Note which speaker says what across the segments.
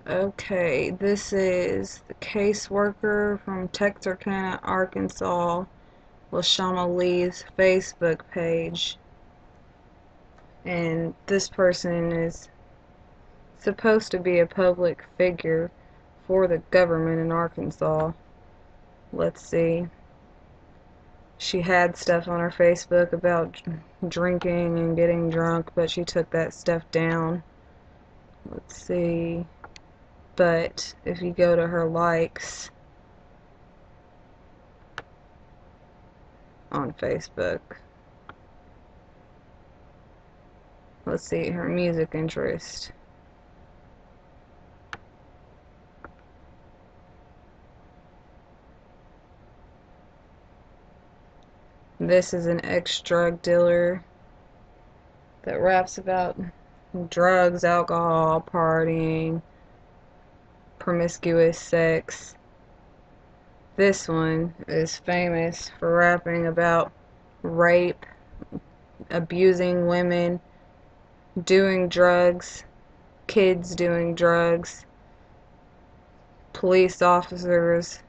Speaker 1: Okay, this is the caseworker from Texarkana, Arkansas, Lashama Lee's Facebook page. And this person is supposed to be a public figure for the government in Arkansas. Let's see. She had stuff on her Facebook about drinking and getting drunk, but she took that stuff down. Let's see. But if you go to her likes on Facebook, let's see, her music interest. This is an ex-drug dealer that raps about drugs, alcohol, partying, promiscuous sex. This one is famous for rapping about rape, abusing women, doing drugs, kids doing drugs, police officers.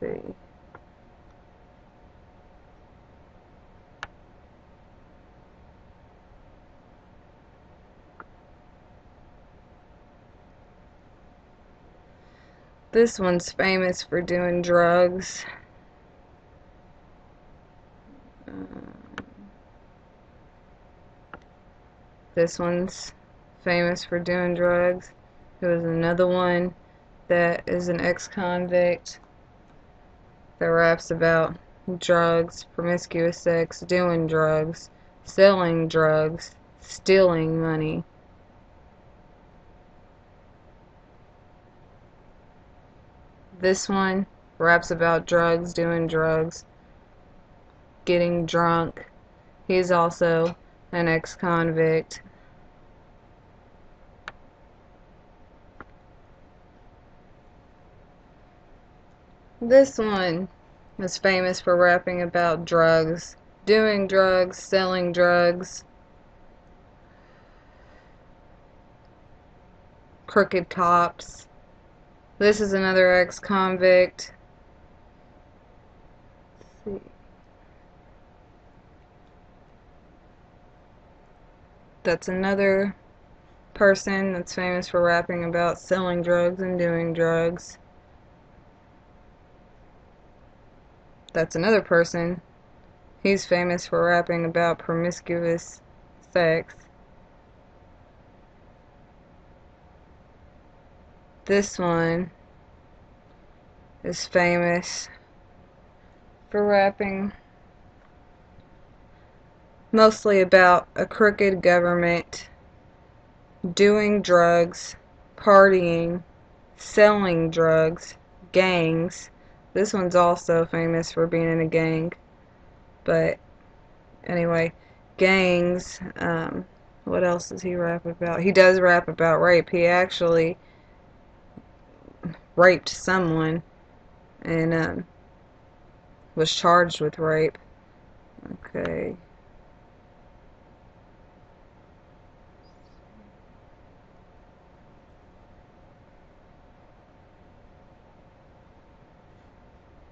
Speaker 1: Let's see. This one's famous for doing drugs. This one's famous for doing drugs. There was another one that is an ex-convict that raps about drugs, promiscuous sex, doing drugs, selling drugs, stealing money. This one raps about drugs, doing drugs, getting drunk. He's also an ex-convict. This one is famous for rapping about drugs, doing drugs, selling drugs, crooked cops. This is another ex-convict. That's another person that's famous for rapping about selling drugs and doing drugs. That's another person. He's famous for rapping about promiscuous sex. This one is famous for rapping mostly about a crooked government, doing drugs, partying, selling drugs, gangs. This one's also famous for being in a gang. But anyway, gangs. What else does he rap about? He does rap about rape. He actually raped someone and was charged with rape. Okay.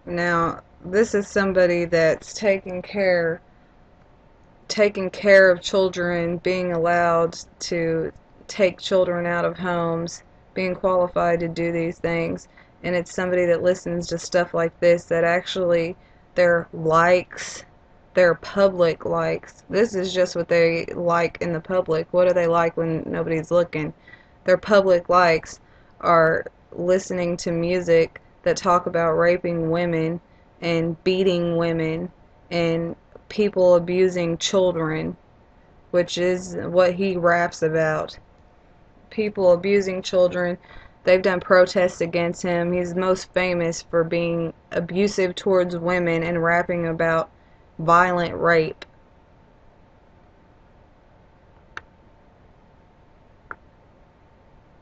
Speaker 1: Now, this is somebody that's taking care of children, being allowed to take children out of homes, being qualified to do these things, and it's somebody that listens to stuff like this that actually their likes, their public likes, this is just what they like in the public. What do they like when nobody's looking? Their public likes are listening to music that talk about raping women and beating women and people abusing children, which is what he raps about. People abusing children. They've done protests against him. He's most famous for being abusive towards women and rapping about violent rape.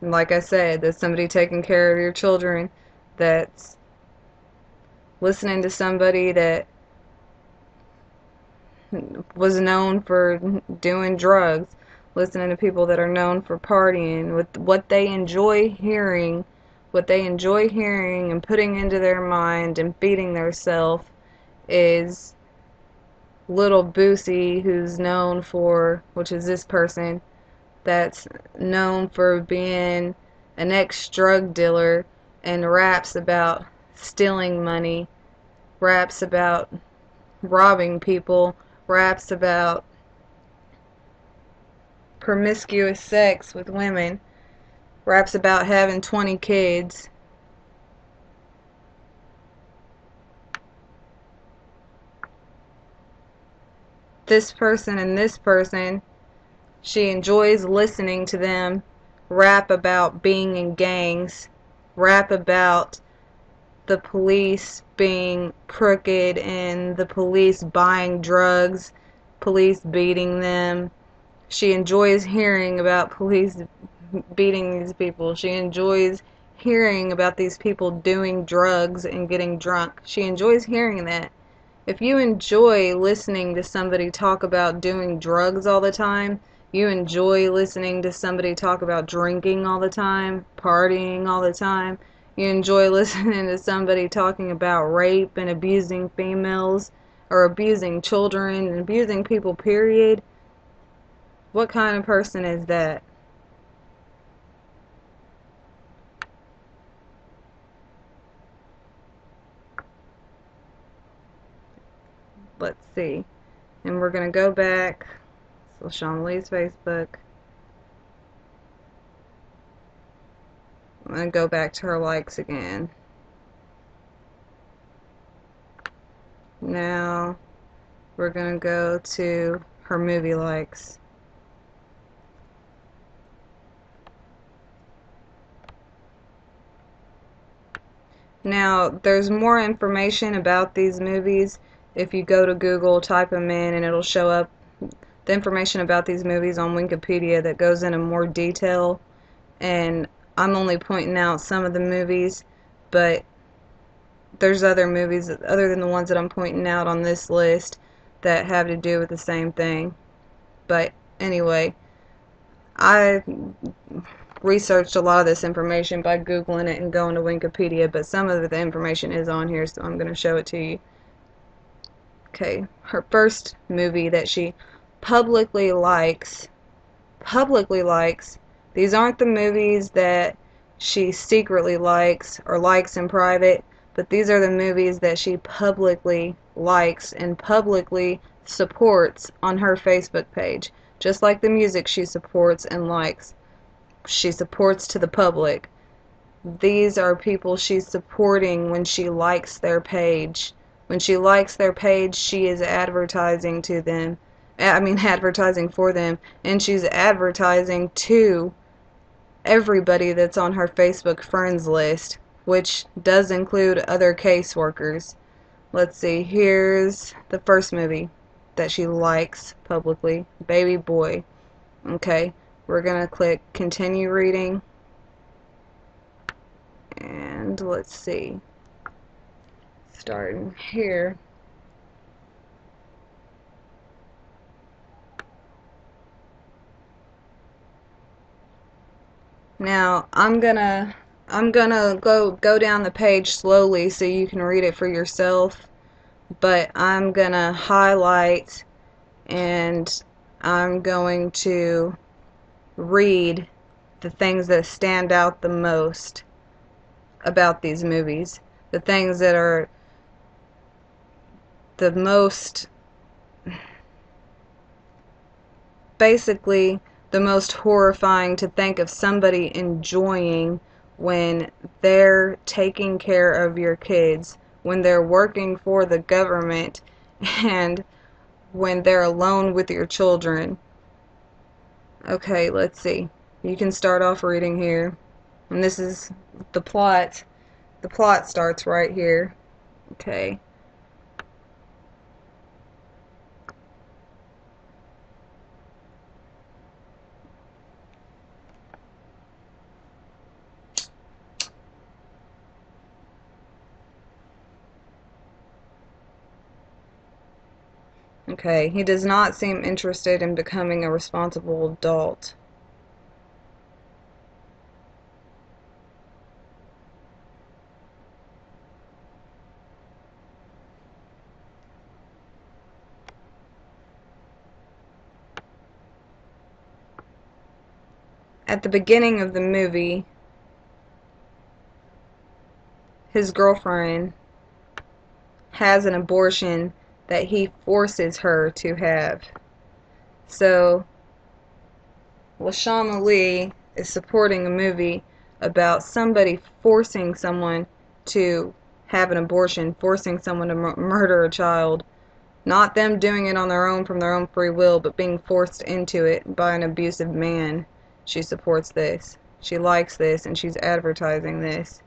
Speaker 1: And like I said, that's somebody taking care of your children, that's listening to somebody that was known for doing drugs, listening to people that are known for partying, with what they enjoy hearing and putting into their mind and feeding their self is Little Boosie, who's known for, which is this person, that's known for being an ex-drug dealer and raps about stealing money, raps about robbing people, raps about promiscuous sex with women, raps about having 20 kids. This person and this person, she enjoys listening to them rap about being in gangs, rap about the police being crooked and the police buying drugs, police beating them. She enjoys hearing about police beating these people. She enjoys hearing about these people doing drugs and getting drunk. She enjoys hearing that. If you enjoy listening to somebody talk about doing drugs all the time, you enjoy listening to somebody talk about drinking all the time, partying all the time, you enjoy listening to somebody talking about rape and abusing females or abusing children and abusing people, period, what kind of person is that? Let's see. And we're going to go back. So Sean Lee's Facebook. I'm going to go back to her likes again. Now we're going to go to her movie likes. Now there's more information about these movies. If you go to Google, type them in, and it'll show up the information about these movies on Wikipedia that goes into more detail. And I'm only pointing out some of the movies, but there's other movies other than the ones that I'm pointing out on this list that have to do with the same thing. But anyway, I researched a lot of this information by Googling it and going to Wikipedia, but some of the information is on here, so I'm going to show it to you. Okay, her first movie that she publicly likes, these aren't the movies that she secretly likes or likes in private, but these are the movies that she publicly likes and publicly supports on her Facebook page. Just like the music she supports and likes, she supports to the public. These are people she's supporting when she likes their page. When she likes their page, she is advertising to them. Advertising for them, and she's advertising to everybody that's on her Facebook friends list, which does include other caseworkers. Let's see, here's the first movie that she likes publicly, Baby Boy. Okay, we're going to click continue reading, and let's see, starting here. Now I'm gonna go down the page slowly so you can read it for yourself, but I'm gonna highlight and I'm going to read the things that stand out the most about these movies, the things that are the most, basically the most horrifying to think of somebody enjoying when they're taking care of your kids, when they're working for the government, and when they're alone with your children. Okay, let's see. You can start off reading here. And this is the plot. The plot starts right here. Okay. Okay, he does not seem interested in becoming a responsible adult. At the beginning of the movie, his girlfriend has an abortion that he forces her to have. So, LaShawn Lee is supporting a movie about somebody forcing someone to have an abortion, forcing someone to murder a child. Not them doing it on their own from their own free will, but being forced into it by an abusive man. She supports this. She likes this, and she's advertising this.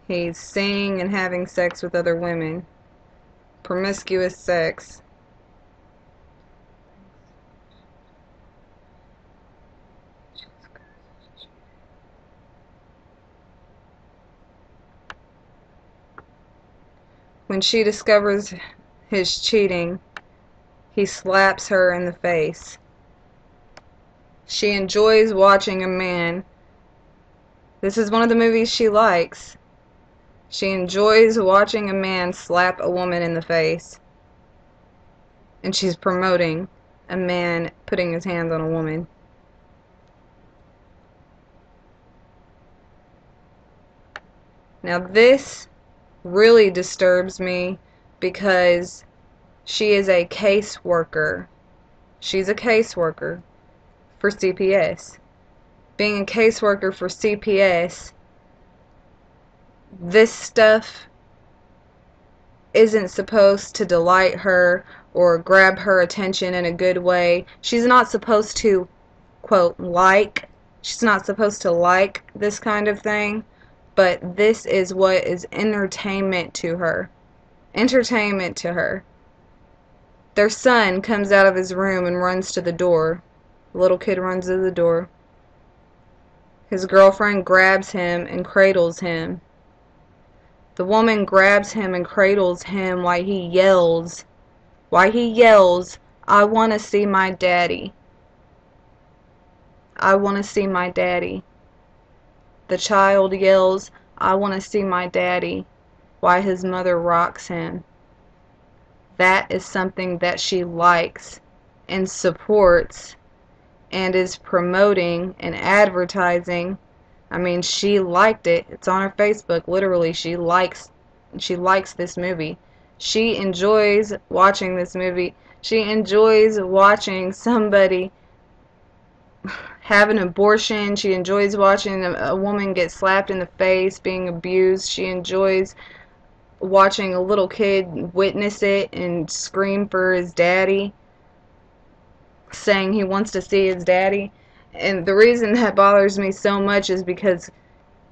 Speaker 1: He's seeing and having sex with other women. Promiscuous sex. When she discovers his cheating, he slaps her in the face. She enjoys watching a man. This is one of the movies she likes. She enjoys watching a man slap a woman in the face. And she's promoting a man putting his hands on a woman. Now this really disturbs me because she is a caseworker. She's a caseworker for CPS. Being a caseworker for CPS, this stuff isn't supposed to delight her or grab her attention in a good way. She's not supposed to, quote, she's not supposed to like this kind of thing, but this is what is entertainment to her. Entertainment to her. Their son comes out of his room and runs to the door. The little kid runs to the door. His girlfriend grabs him and cradles him. The woman grabs him and cradles him while he yells. I want to see my daddy. I want to see my daddy. The child yells, I want to see my daddy, while his mother rocks him. That is something that she likes and supports and is promoting and advertising. I mean, she liked it. It's on her Facebook. Literally, she likes this movie. She enjoys watching this movie. She enjoys watching somebody have an abortion. She enjoys watching a woman get slapped in the face, being abused. She enjoys watching a little kid witness it and scream for his daddy, saying he wants to see his daddy. And the reason that bothers me so much is because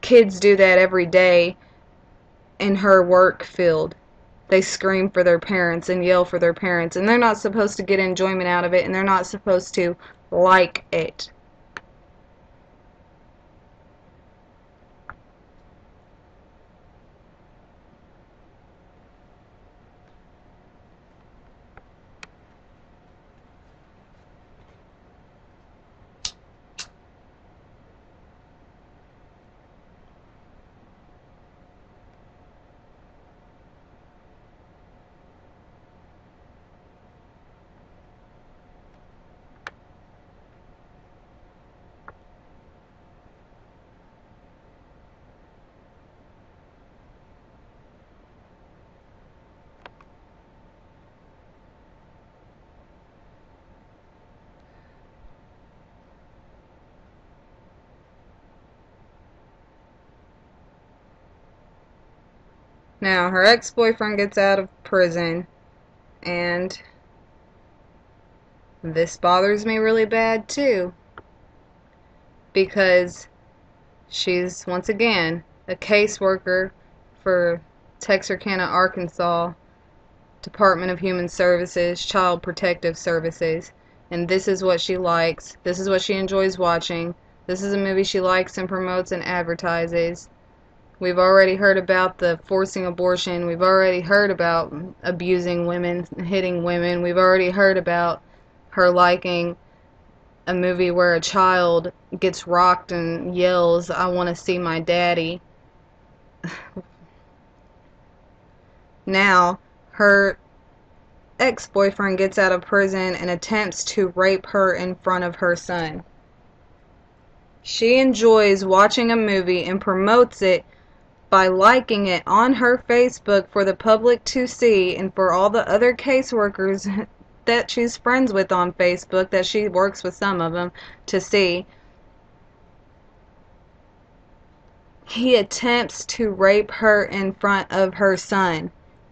Speaker 1: kids do that every day in her work field. They scream for their parents and yell for their parents, and they're not supposed to get enjoyment out of it, and they're not supposed to like it. Now, her ex-boyfriend gets out of prison, and this bothers me really bad too, because she's, once again, a caseworker for Texarkana, Arkansas, Department of Human Services, Child Protective Services. and this is what she likes. This is what she enjoys watching. This is a movie she likes and promotes and advertises. We've already heard about the forcing abortion. We've already heard about abusing women, hitting women. We've already heard about her liking a movie where a child gets rocked and yells, "I want to see my daddy." Now, her ex-boyfriend gets out of prison and attempts to rape her in front of her son. She enjoys watching a movie and promotes it by liking it on her Facebook for the public to see and for all the other caseworkers that she's friends with on Facebook, that she works with some of them, to see. He attempts to rape her in front of her son.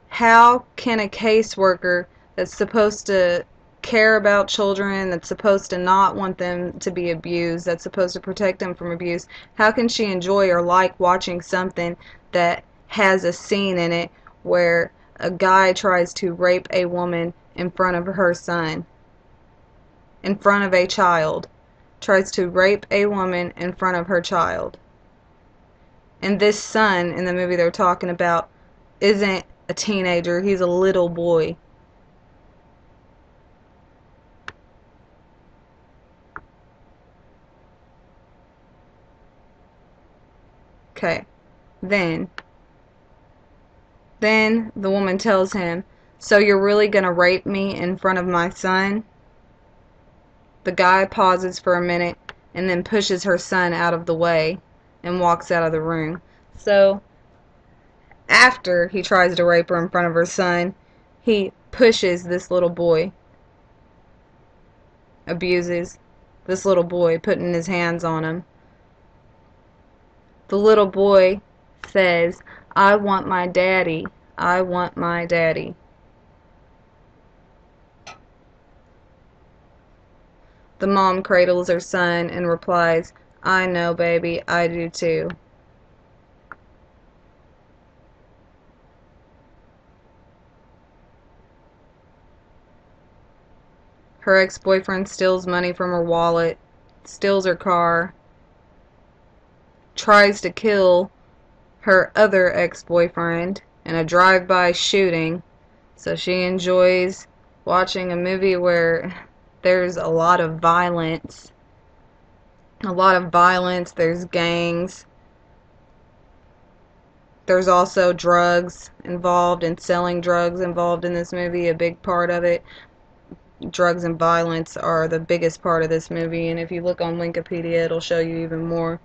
Speaker 1: How can a caseworker that's supposed to care about children, that's supposed to not want them to be abused, that's supposed to protect them from abuse, how can she enjoy or like watching something that has a scene in it where a guy tries to rape a woman in front of her son, in front of a child, tries to rape a woman in front of her child? And this son in the movie they're talking about isn't a teenager, he's a little boy. Okay, then the woman tells him, "So you're really gonna rape me in front of my son?" The guy pauses for a minute and then pushes her son out of the way and walks out of the room. So, after he tries to rape her in front of her son, he pushes this little boy, abuses this little boy, putting his hands on him. The little boy says, "I want my daddy. I want my daddy." The mom cradles her son and replies, "I know, baby, I do too." Her ex-boyfriend steals money from her wallet, steals her car, tries to kill her other ex-boyfriend in a drive-by shooting. So she enjoys watching a movie where there's a lot of violence. There's gangs. There's also drugs involved, and selling drugs involved in this movie, a big part of it. Drugs and violence are the biggest part of this movie, and if you look on Wikipedia, it'll show you even more.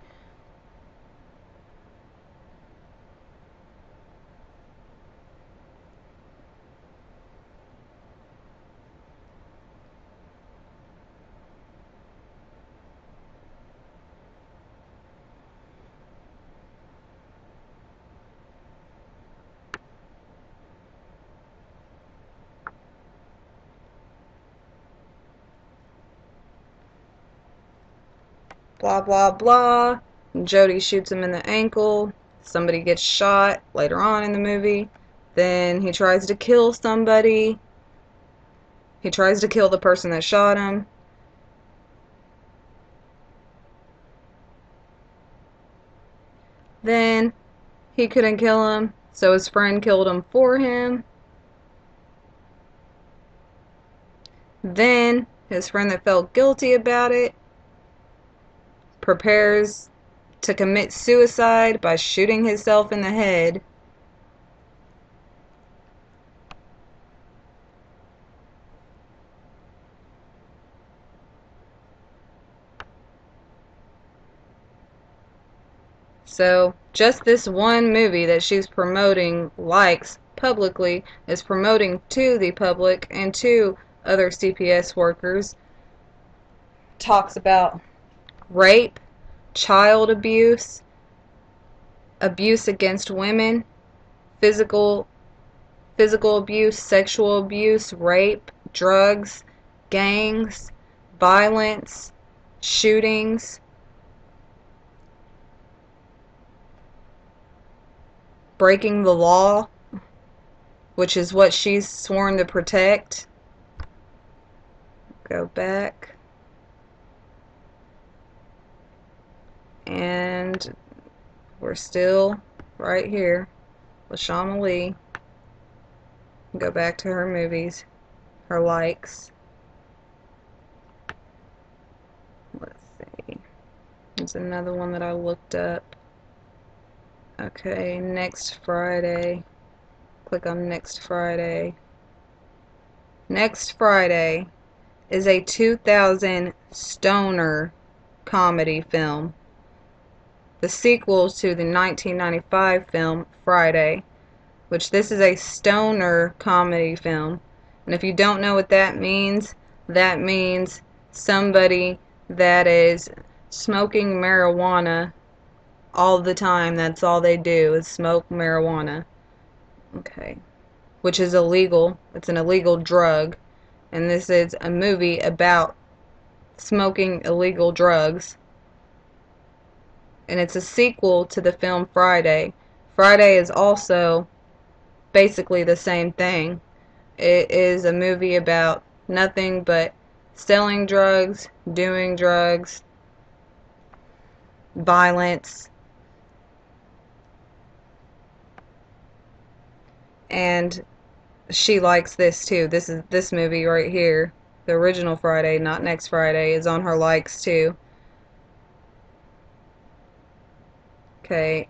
Speaker 1: Blah, blah, blah. And Jody shoots him in the ankle. Somebody gets shot later on in the movie. Then he tries to kill somebody. He tries to kill the person that shot him. Then he couldn't kill him, so his friend killed him for him. Then his friend that felt guilty about it prepares to commit suicide by shooting himself in the head. So just this one movie that she's promoting, likes publicly, is promoting to the public and to other CPS workers, talks about rape, child abuse, abuse against women, physical abuse, sexual abuse, rape, drugs, gangs, violence, shootings, breaking the law, which is what she's sworn to protect. Go back. And we're still right here. LaShawn Lee. Go back to her movies, her likes. Let's see. There's another one that I looked up. Okay, next Friday. Click on next Friday. Next Friday is a 2000 stoner comedy film. The sequel to the 1995 film Friday, which this is a stoner comedy film. And if you don't know what that means somebody that is smoking marijuana all the time. That's all they do is smoke marijuana. Okay. Which is illegal. It's an illegal drug. And this is a movie about smoking illegal drugs. And it's a sequel to the film Friday. Friday is also basically the same thing. It is a movie about nothing but selling drugs, doing drugs, violence, and she likes this too. This movie right here, the original Friday, not next Friday, is on her likes too. Okay,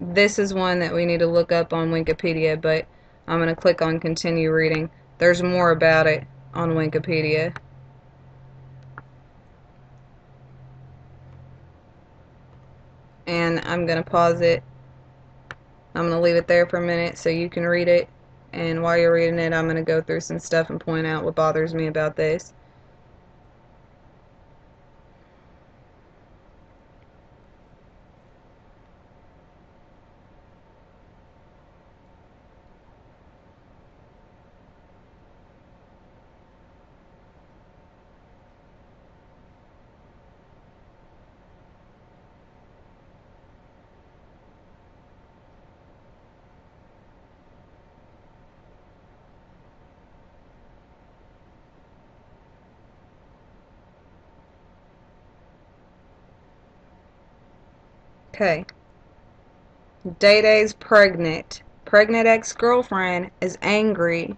Speaker 1: this is one that we need to look up on Wikipedia, but I'm going to click on continue reading. There's more about it on Wikipedia. And I'm going to pause it. I'm going to leave it there for a minute so you can read it. And while you're reading it, I'm going to go through some stuff and point out what bothers me about this. Okay. Day-Day's pregnant. Pregnant ex-girlfriend is angry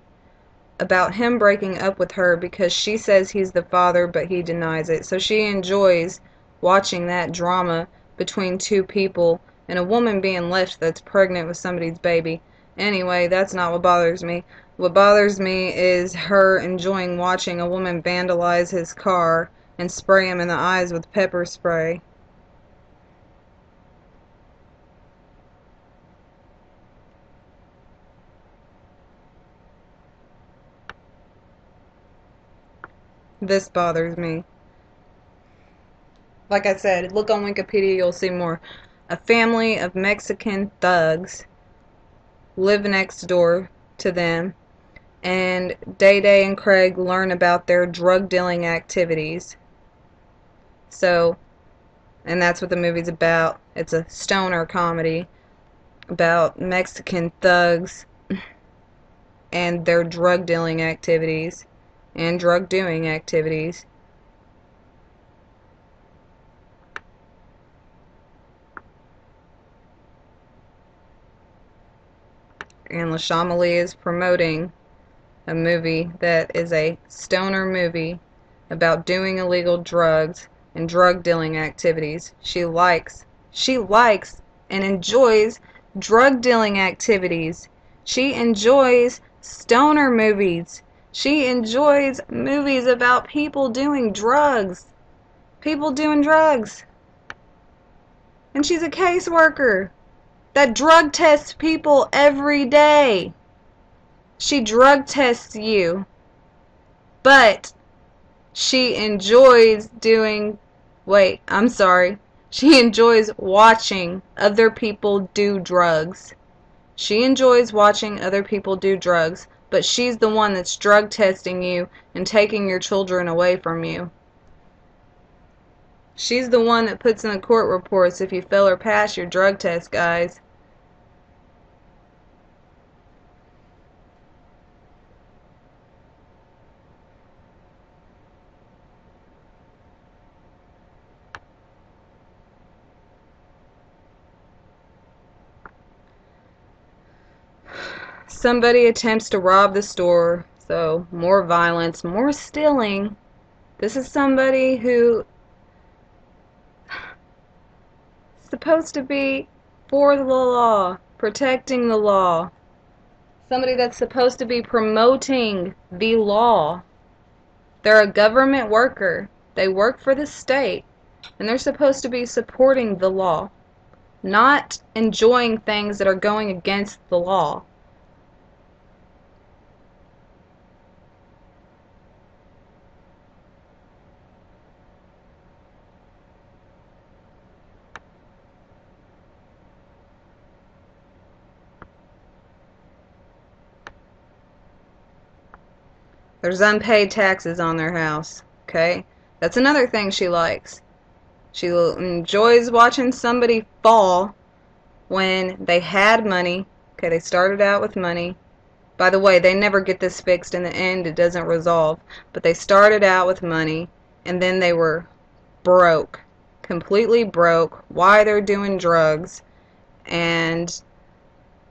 Speaker 1: about him breaking up with her because she says he's the father, but he denies it. So she enjoys watching that drama between two people and a woman being left that's pregnant with somebody's baby. Anyway, that's not what bothers me. What bothers me is her enjoying watching a woman vandalize his car and spray him in the eyes with pepper spray. This bothers me. Like I said, look on Wikipedia, you'll see more. A family of Mexican thugs live next door to them, and Day-Day and Craig learn about their drug dealing activities. So, and that's what the movie's about. It's a stoner comedy about Mexican thugs and their drug dealing activities and drug doing activities. And LaShawn Lee is promoting a movie that is a stoner movie about doing illegal drugs and drug dealing activities. She likes and enjoys drug dealing activities. She enjoys stoner movies. She enjoys movies about people doing drugs. People doing drugs. And she's a caseworker that drug tests people every day. She drug tests you, but she enjoys she enjoys watching other people do drugs. She enjoys watching other people do drugs, but she's the one that's drug testing you and taking your children away from you. She's the one that puts in the court reports if you fail or pass your drug test, guys. Somebody attempts to rob the store, so more violence, more stealing. This is somebody who is supposed to be for the law, protecting the law. Somebody that's supposed to be promoting the law. They're a government worker. They work for the state, and they're supposed to be supporting the law, not enjoying things that are going against the law. There's unpaid taxes on their house. Okay? That's another thing she likes. She enjoys watching somebody fall when they had money. Okay, they started out with money. By the way, they never get this fixed in the end. It doesn't resolve. But they started out with money, and then they were broke. Completely broke. Why they're doing drugs. And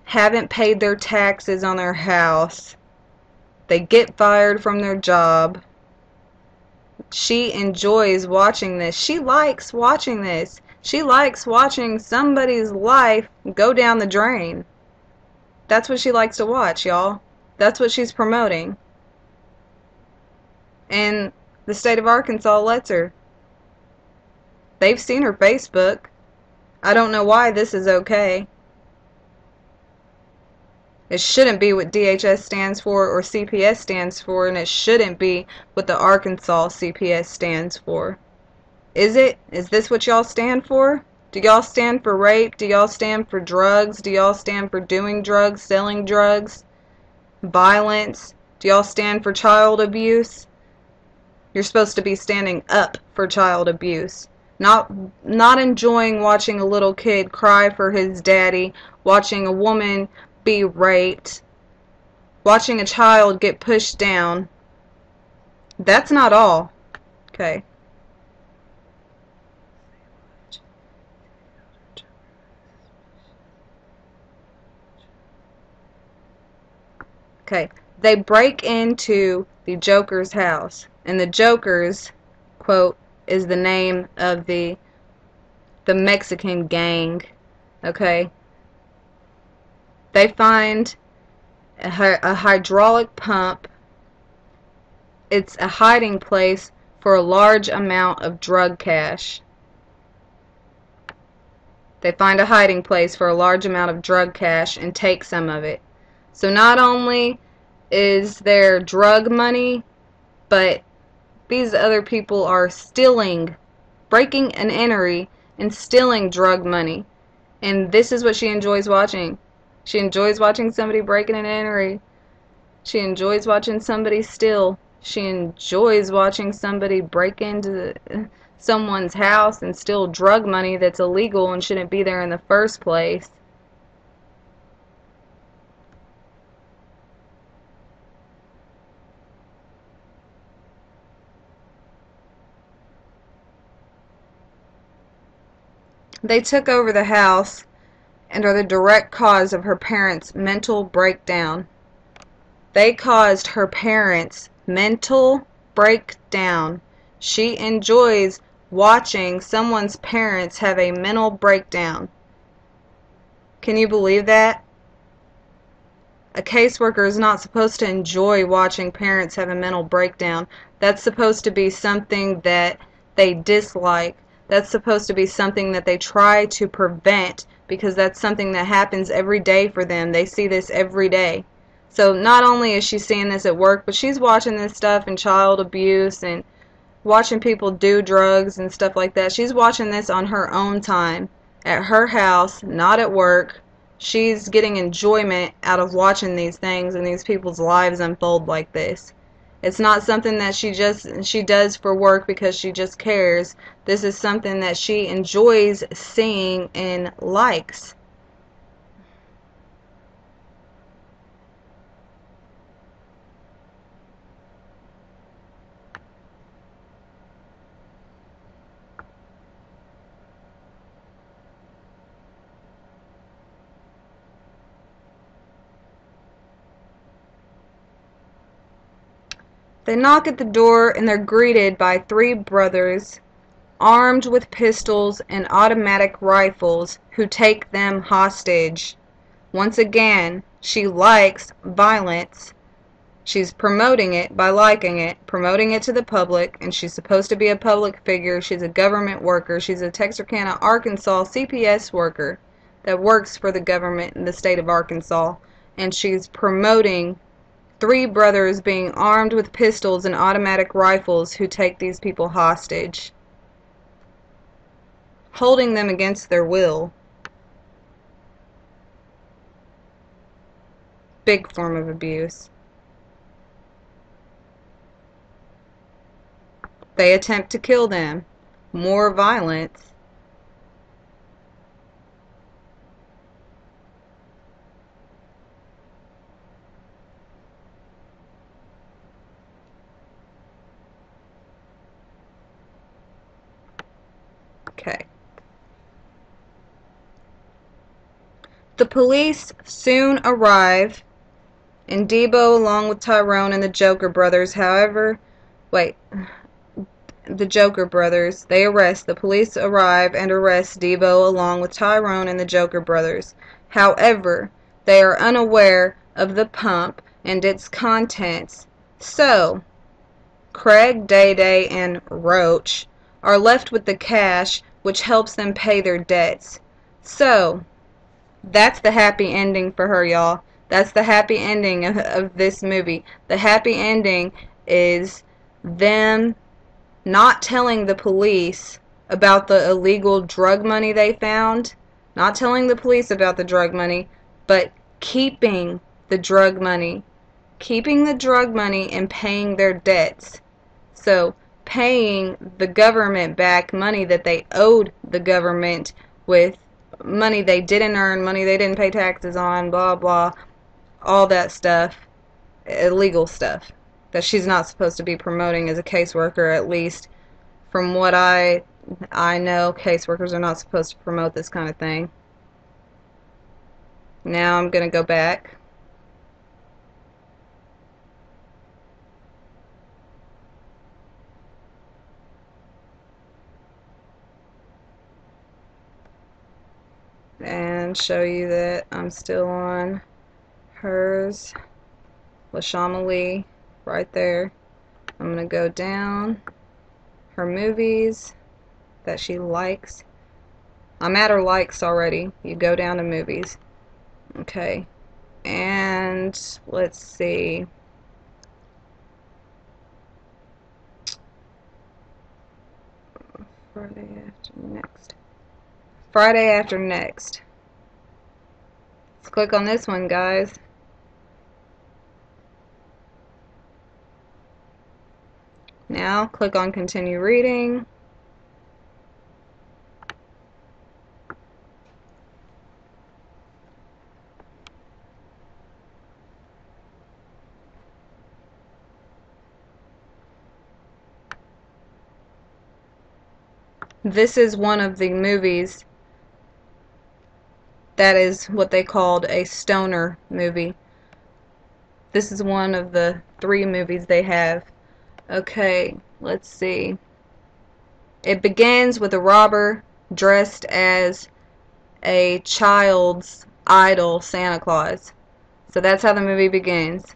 Speaker 1: haven't paid their taxes on their house. They get fired from their job. She enjoys watching this. She likes watching this. She likes watching somebody's life go down the drain. That's what she likes to watch, y'all. That's what she's promoting. And the state of Arkansas lets her. They've seen her Facebook. I don't know why this is okay. It shouldn't be what DHS stands for or CPS stands for, and it shouldn't be what the Arkansas CPS stands for. Is it? Is this what y'all stand for? Do y'all stand for rape? Do y'all stand for drugs? Do y'all stand for doing drugs, selling drugs, violence? Do y'all stand for child abuse? You're supposed to be standing up for child abuse. Not enjoying watching a little kid cry for his daddy, watching a woman be raped, watching a child get pushed down. That's not all. Okay. Okay. They break into the Joker's house, and the Joker's, quote, is the name of the Mexican gang. Okay. They find a hydraulic pump. It's a hiding place for a large amount of drug cash. They find a hiding place for a large amount of drug cash and take some of it. So not only is there drug money, but these other people are stealing, breaking an entry and stealing drug money. And this is what she enjoys watching. She enjoys watching somebody breaking an entry. She enjoys watching somebody steal. She enjoys watching somebody break into someone's house and steal drug money that's illegal and shouldn't be there in the first place. They took over the house and are the direct cause of her parents' mental breakdown. They caused her parents' mental breakdown. She enjoys watching someone's parents have a mental breakdown. Can you believe that? A caseworker is not supposed to enjoy watching parents have a mental breakdown. That's supposed to be something that they dislike. That's supposed to be something that they try to prevent, because that's something that happens every day for them. They see this every day. So not only is she seeing this at work, but she's watching this stuff in child abuse and watching people do drugs and stuff like that. She's watching this on her own time, at her house, not at work. She's getting enjoyment out of watching these things and these people's lives unfold like this. It's not something that she does for work because she just cares. This is something that she enjoys seeing and likes. They knock at the door and they're greeted by three brothers armed with pistols and automatic rifles who take them hostage. Once again, she likes violence. She's promoting it by liking it, promoting it to the public, and she's supposed to be a public figure. She's a government worker. She's a Texarkana, Arkansas CPS worker that works for the government in the state of Arkansas, and she's promoting three brothers being armed with pistols and automatic rifles who take these people hostage, holding them against their will. Big form of abuse. They attempt to kill them. More violence. Okay. The police soon arrive, and Debo, along with Tyrone and the Joker brothers, the Joker brothers, the police arrive and arrest Debo along with Tyrone and the Joker brothers. However, they are unaware of the pump and its contents. So, Craig, Day-Day, and Roach are left with the cash, which helps them pay their debts. So, that's the happy ending for her, y'all. That's the happy ending of this movie. The happy ending is them not telling the police about the illegal drug money they found, not telling the police about the drug money, but keeping the drug money and paying their debts. So paying the government back money that they owed the government with money they didn't earn, money they didn't pay taxes on, blah blah, all that stuff, illegal stuff that she's not supposed to be promoting as a caseworker. At least from what I know, caseworkers are not supposed to promote this kind of thing. Now I'm going to go back. And show you that I'm still on hers. LaShawn Lee, right there. I'm going to go down. Her movies that she likes. I'm at her likes already. You go down to movies. Okay. And let's see. Friday after next. Let's click on this one, guys. Now click on continue reading. This is one of the movies that is what they called a stoner movie. This is one of the 3 movies they have. Okay, let's see. It begins with a robber dressed as a child's idol, Santa Claus. So that's how the movie begins.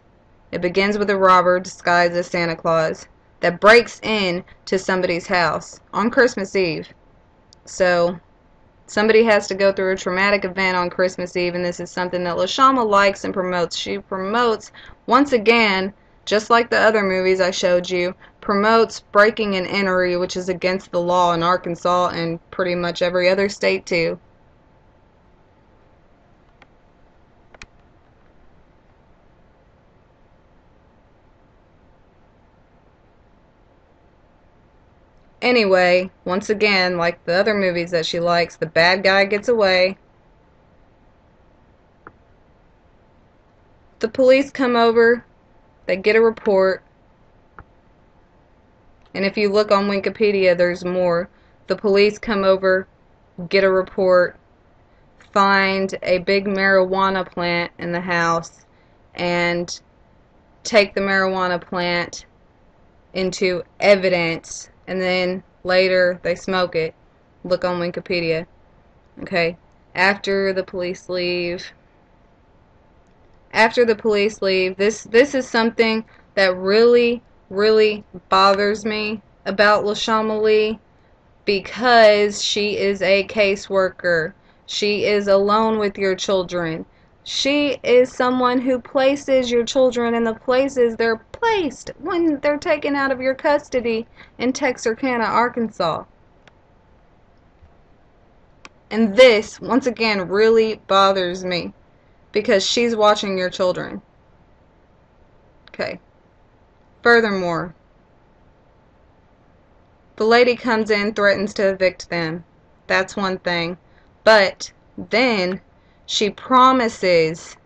Speaker 1: It begins with a robber disguised as Santa Claus that breaks in to somebody's house on Christmas Eve. So somebody has to go through a traumatic event on Christmas Eve, and this is something that LaShawn likes and promotes. She promotes, once again, just like the other movies I showed you, promotes breaking and entry, which is against the law in Arkansas and pretty much every other state too. Anyway, once again, like the other movies that she likes, the bad guy gets away. The police come over. They get a report. And if you look on Wikipedia, there's more. The police come over, get a report, find a big marijuana plant in the house, and take the marijuana plant into evidence, and then later they smoke it. Look on Wikipedia. Okay. After the police leave. This is something that really, really bothers me about LaShama Lee, because she is a caseworker. She is alone with your children. She is someone who places your children in the places they're placed when they're taken out of your custody in Texarkana, Arkansas. And this, once again, really bothers me, because she's watching your children. Okay. Furthermore, the lady comes in, threatens to evict them. That's one thing. But then she promises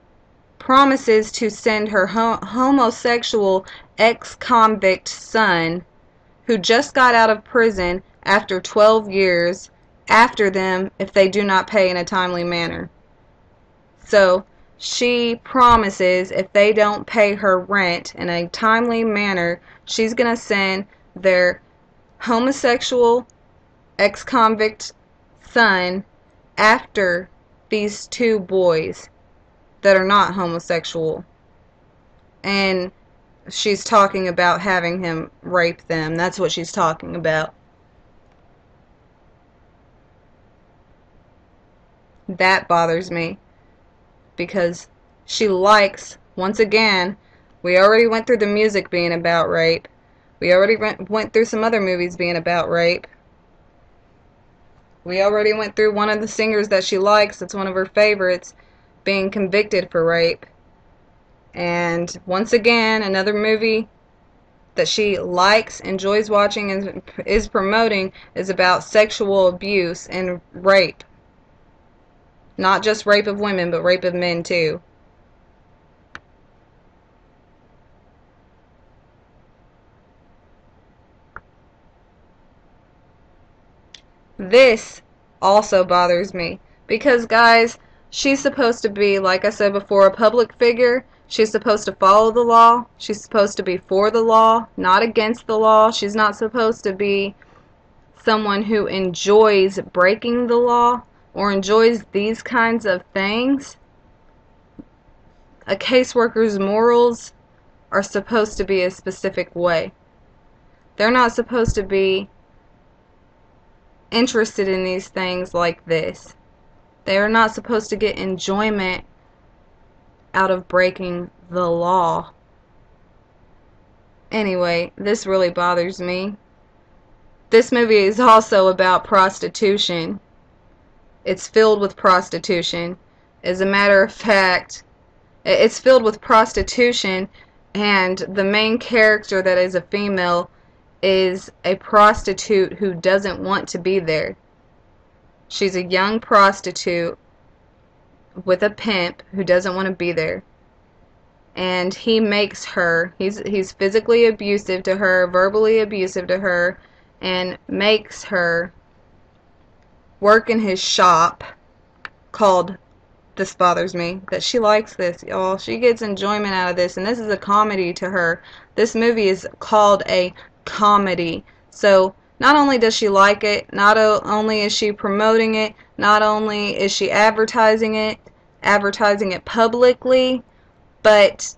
Speaker 1: to send her homosexual ex-convict son, who just got out of prison after 12 years, after them if they do not pay in a timely manner. So she promises if they don't pay her rent in a timely manner, she's going to send their homosexual ex-convict son after these two boys that are not homosexual. And she's talking about having him rape them. That's what she's talking about. That bothers me, because she likes, once again, we already went through the music being about rape. We already went through some other movies being about rape. We already went through one of the singers that she likes, that's one of her favorites, being convicted for rape. And once again, another movie that she likes, enjoys watching, and is promoting is about sexual abuse and rape. Not just rape of women, but rape of men too. This also bothers me, because guys, she's supposed to be, like I said before, a public figure. She's supposed to follow the law. She's supposed to be for the law, not against the law. She's not supposed to be someone who enjoys breaking the law or enjoys these kinds of things. A caseworker's morals are supposed to be a specific way. They're not supposed to be interested in these things like this. They are not supposed to get enjoyment out of breaking the law. Anyway, this really bothers me. This movie is also about prostitution. It's filled with prostitution. As a matter of fact, it's filled with prostitution, and the main character, that is a female, is a prostitute who doesn't want to be there. She's a young prostitute with a pimp who doesn't want to be there. And he makes her, he's physically abusive to her, verbally abusive to her, and makes her work in his shop called, this bothers me, that she likes this, y'all. She gets enjoyment out of this, and this is a comedy to her. This movie is called a comedy. So not only does she like it, not only is she promoting it, not only is she advertising it publicly, but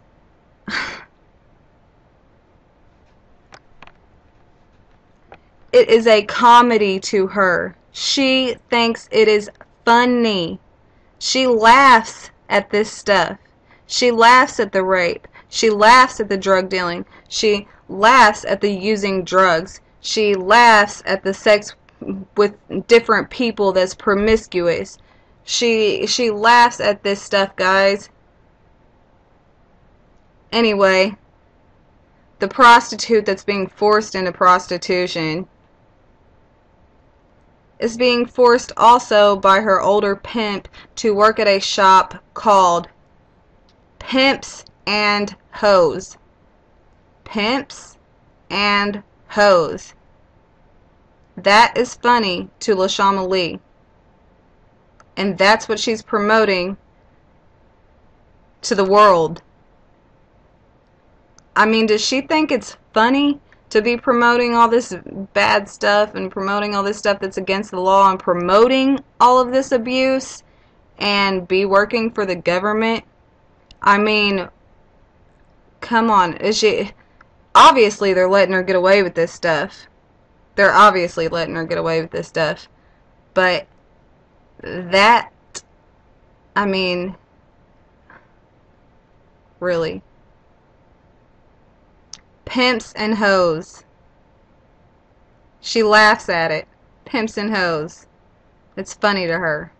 Speaker 1: it is a comedy to her. She thinks it is funny. She laughs at this stuff. She laughs at the rape. She laughs at the drug dealing. She laughs at the using drugs. She laughs at the sex with different people that's promiscuous. She laughs at this stuff, guys. Anyway, the prostitute that's being forced into prostitution is being forced also by her older pimp to work at a shop called Pimps and Hoes. Pimps and Hoes. That is funny to LaShama Lee. And that's what she's promoting to the world. I mean, does she think it's funny to be promoting all this bad stuff and promoting all this stuff that's against the law and promoting all of this abuse and be working for the government? I mean, come on. Obviously they're letting her get away with this stuff. They're obviously letting her get away with this stuff. But that, I mean, really. Pimps and hoes. She laughs at it. Pimps and hoes. It's funny to her.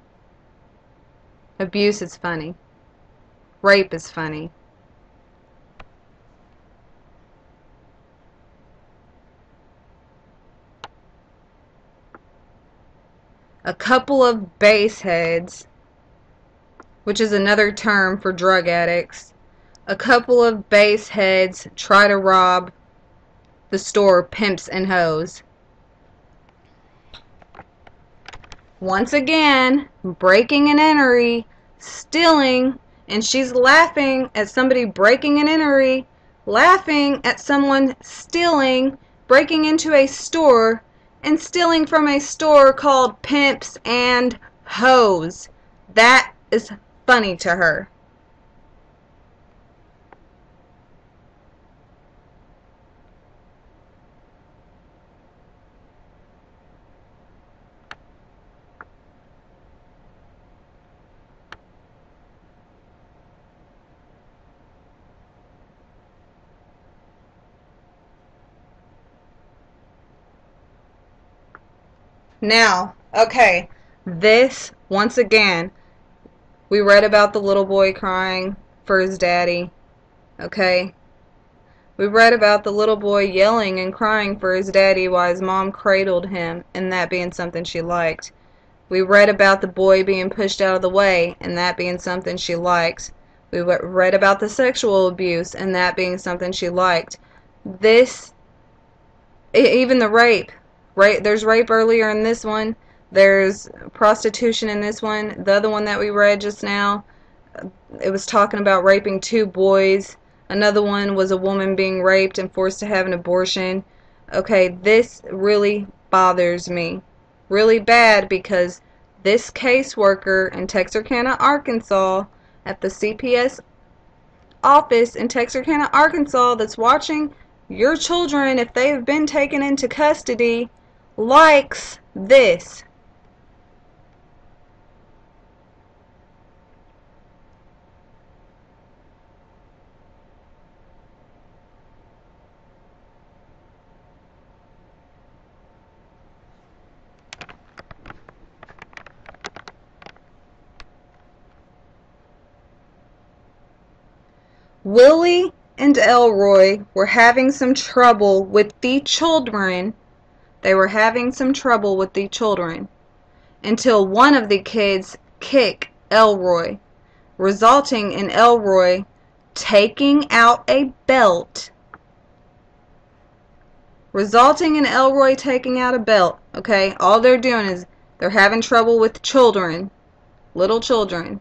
Speaker 1: Abuse is funny. Rape is funny. A couple of baseheads, which is another term for drug addicts, a couple of baseheads try to rob the store Pimps and Hoes. Once again, breaking and entry, stealing, and she's laughing at somebody breaking and entry, laughing at someone stealing, breaking into a store, and stealing from a store called Pimps and Hoes. That is funny to her. Now, okay, this, once again, we read about the little boy crying for his daddy, okay? We read about the little boy yelling and crying for his daddy while his mom cradled him, and that being something she liked. We read about the boy being pushed out of the way, and that being something she liked. We read about the sexual abuse, and that being something she liked. This, even the rape. There's rape earlier in this one. There's prostitution in this one. The other one that we read just now, it was talking about raping 2 boys. Another one was a woman being raped and forced to have an abortion. Okay, this really bothers me. Really bad, because this caseworker in Texarkana, Arkansas, at the CPS office in Texarkana, Arkansas, that's watching your children, if they have been taken into custody, likes this. Willie and Elroy were having some trouble with the children. They were having some trouble with the children until one of the kids kicked Elroy, resulting in Elroy taking out a belt. Okay? All they're doing is they're having trouble with children, little children,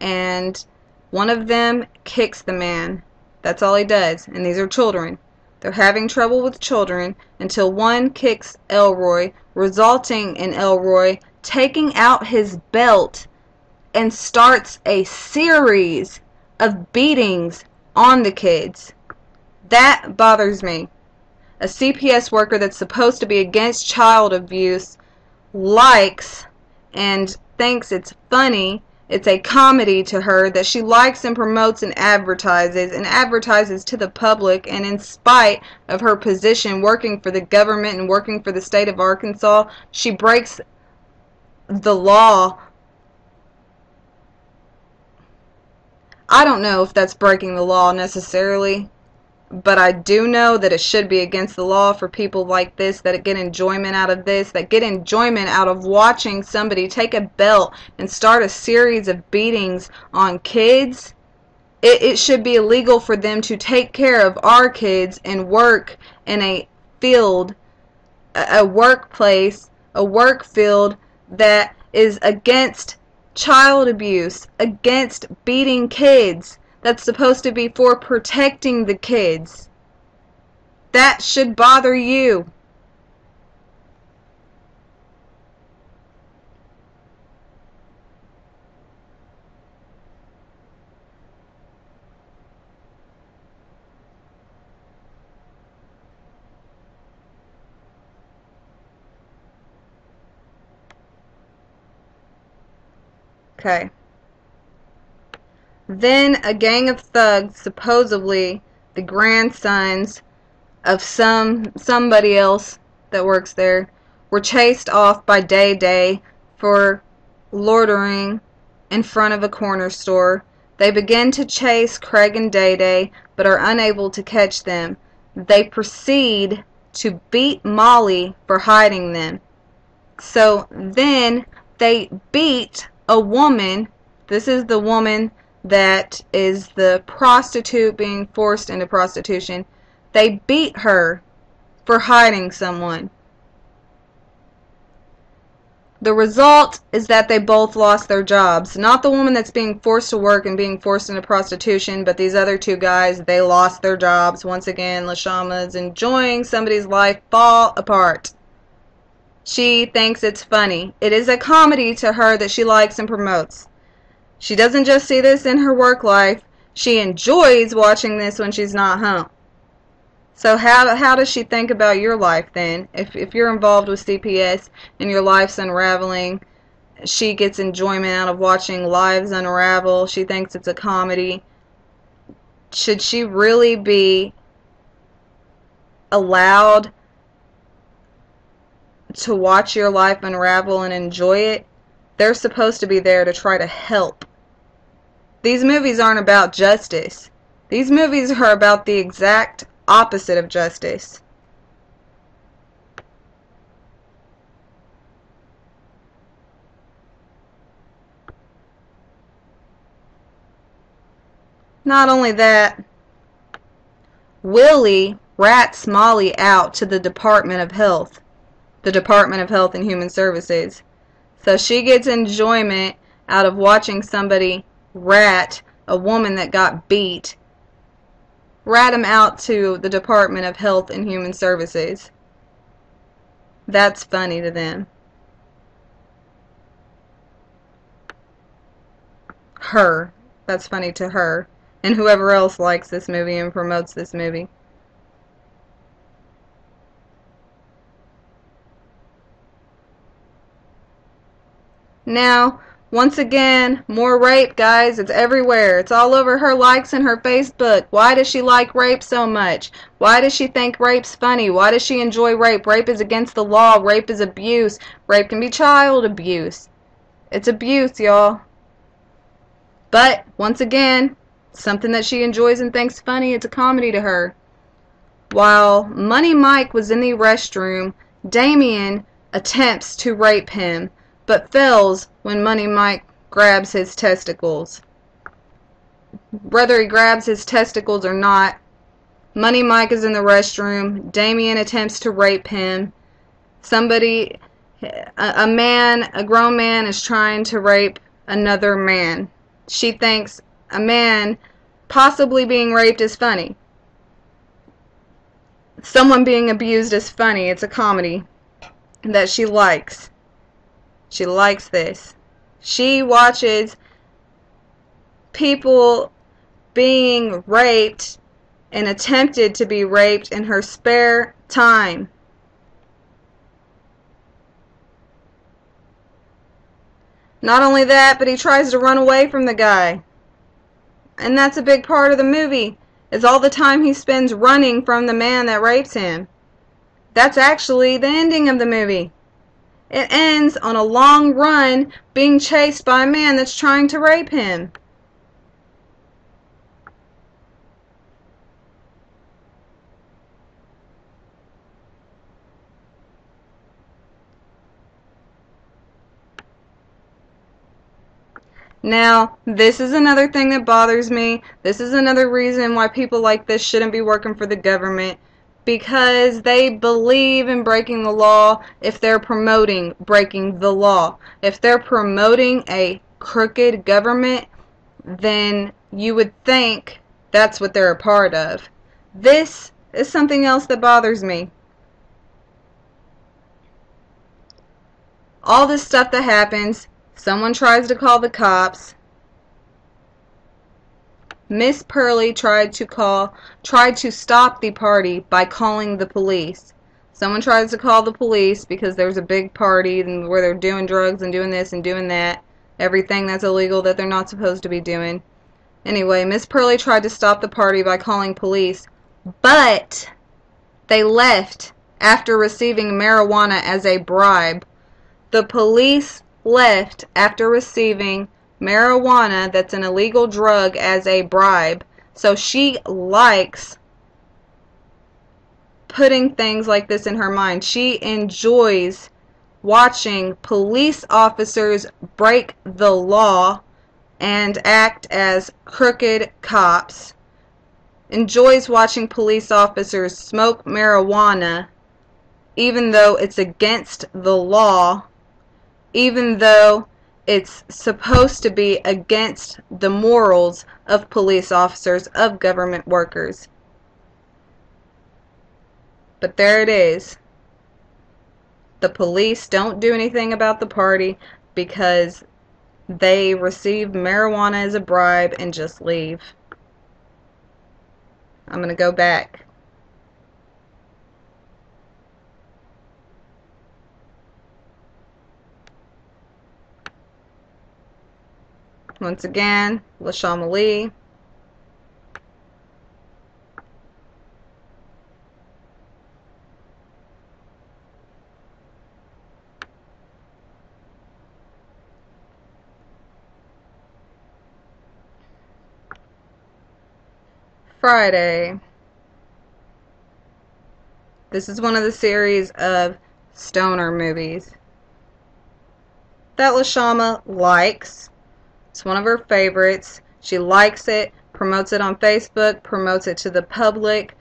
Speaker 1: and one of them kicks the man. That's all he does, and these are children. They're having trouble with children until one kicks Elroy, resulting in Elroy taking out his belt and starts a series of beatings on the kids. That bothers me. A CPS worker that's supposed to be against child abuse likes and thinks it's funny, it's a comedy to her, that she likes and promotes and advertises to the public, and in spite of her position working for the government and working for the state of Arkansas, she breaks the law. I don't know if that's breaking the law necessarily, but I do know that it should be against the law for people like this that get enjoyment out of this, that get enjoyment out of watching somebody take a belt and start a series of beatings on kids. It should be illegal for them to take care of our kids and work in a field, a workplace, a work field that is against child abuse, against beating kids. That's supposed to be for protecting the kids. That should bother you. Okay. Then a gang of thugs, supposedly the grandsons of somebody else that works there, were chased off by Day Day for loitering in front of a corner store. They begin to chase Craig and Day Day, but are unable to catch them. They proceed to beat Molly for hiding them. So then they beat a woman. This is the woman that is the prostitute being forced into prostitution. They beat her for hiding someone. The result is that they both lost their jobs. Not the woman that's being forced to work and being forced into prostitution, but these other two guys, they lost their jobs. Once again, LaShawna's enjoying somebody's life fall apart. She thinks it's funny. It is a comedy to her that she likes and promotes. She doesn't just see this in her work life. She enjoys watching this when she's not home. So how does she think about your life then? If you're involved with CPS and your life's unraveling, she gets enjoyment out of watching lives unravel. She thinks it's a comedy. Should she really be allowed to watch your life unravel and enjoy it? They're supposed to be there to try to help. These movies aren't about justice. These movies are about the exact opposite of justice. Not only that, Willie rats Molly out to the Department of Health. The Department of Health and Human Services. So she gets enjoyment out of watching somebody rat a woman that got beat. Rat him out to the Department of Health and Human Services. That's funny to them. Her. That's funny to her. And whoever else likes this movie and promotes this movie. Now, once again, more rape, guys. It's everywhere. It's all over her likes and her Facebook. Why does she like rape so much? Why does she think rape's funny? Why does she enjoy rape? Rape is against the law. Rape is abuse. Rape can be child abuse. It's abuse, y'all. But, once again, something that she enjoys and thinks funny, it's a comedy to her. While Money Mike was in the restroom, Damien attempts to rape him, but fails when Money Mike grabs his testicles. Whether he grabs his testicles or not, Money Mike is in the restroom. Damien attempts to rape him. A grown man is trying to rape another man. She thinks a man possibly being raped is funny. Someone being abused is funny. It's a comedy that she likes. She likes this. She watches people being raped and attempted to be raped in her spare time. Not only that, but he tries to run away from the guy. And that's a big part of the movie, is all the time he spends running from the man that rapes him. That's actually the ending of the movie. It ends on a long run being chased by a man that's trying to rape him. Now, this is another thing that bothers me. This is another reason why people like this shouldn't be working for the government. Because they believe in breaking the law if they're promoting breaking the law. If they're promoting a crooked government, then you would think that's what they're a part of. This is something else that bothers me. All this stuff that happens, someone tries to call the cops. Miss Pearlie tried to stop the party by calling the police. Someone tries to call the police because there's a big party where they're doing drugs and doing this and doing that. Everything that's illegal that they're not supposed to be doing. Anyway, Miss Pearlie tried to stop the party by calling police, but they left after receiving marijuana as a bribe. The police left after receiving marijuana, that's an illegal drug, as a bribe. So she likes putting things like this in her mind. She enjoys watching police officers break the law and act as crooked cops. Enjoys watching police officers smoke marijuana even though it's against the law, even though it's supposed to be against the morals of police officers, of government workers. But there it is. The police don't do anything about the party because they receive marijuana as a bribe and just leave. I'm going to go back. Once again, LaShawn. Friday. This is one of the series of stoner movies that LaShawn likes. It's one of her favorites. She likes it, promotes it on Facebook, promotes it to the public.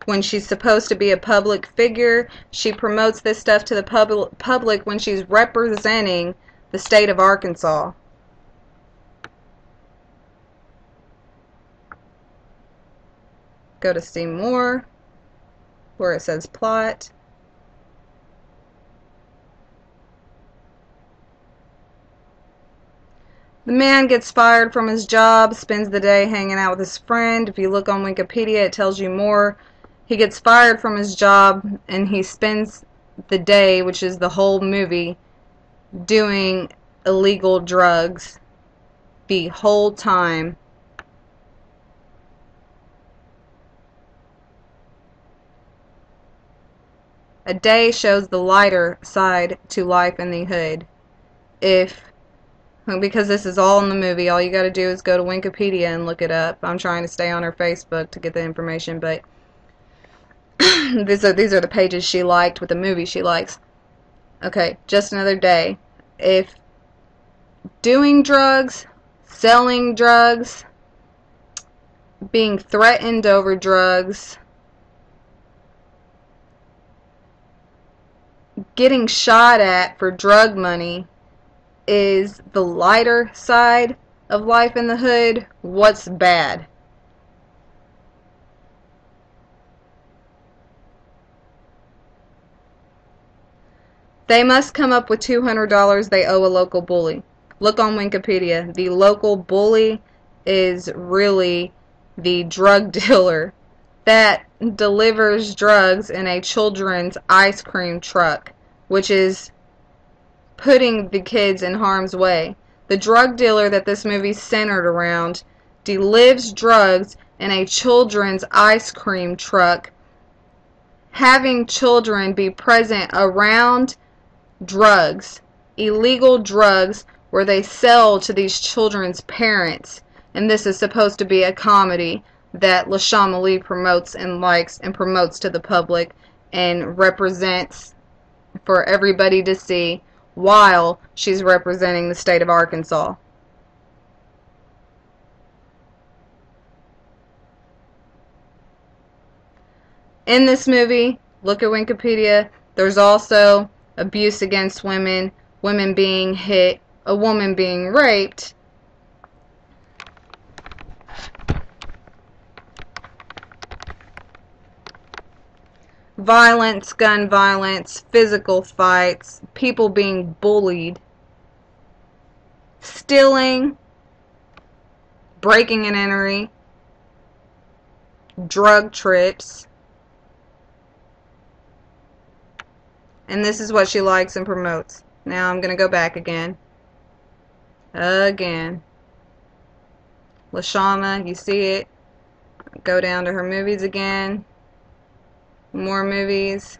Speaker 1: When she's supposed to be a public figure, she promotes this stuff to the public when she's representing the state of Arkansas. Go to see more, where it says plot. The man gets fired from his job, spends the day hanging out with his friend. If you look on Wikipedia, it tells you more. He gets fired from his job, and he spends the day, which is the whole movie, doing illegal drugs the whole time. A day shows the lighter side to life in the hood. Because this is all in the movie, all you got to do is go to Wikipedia and look it up. I'm trying to stay on her Facebook to get the information, but these are the pages she liked with the movie she likes. Okay, just another day. If doing drugs, selling drugs, being threatened over drugs, getting shot at for drug money is the lighter side of life in the hood, what's bad? They must come up with $200 they owe a local bully. Look on Wikipedia. The local bully is really the drug dealer that delivers drugs in a children's ice cream truck, which is putting the kids in harm's way. The drug dealer that this movie's centered around delivers drugs in a children's ice cream truck, having children be present around drugs, illegal drugs, where they sell to these children's parents. And this is supposed to be a comedy that LaShawn promotes and likes and promotes to the public and represents for everybody to see while she's representing the state of Arkansas. In this movie, look at Wikipedia, there's also abuse against women, women being hit, a woman being raped. violence, gun violence, physical fights, people being bullied, stealing, breaking and entering, drug trips. And this is what she likes and promotes. Now I'm going to go back again. Again. LaShama, you see it. Go down to her movies again. More movies.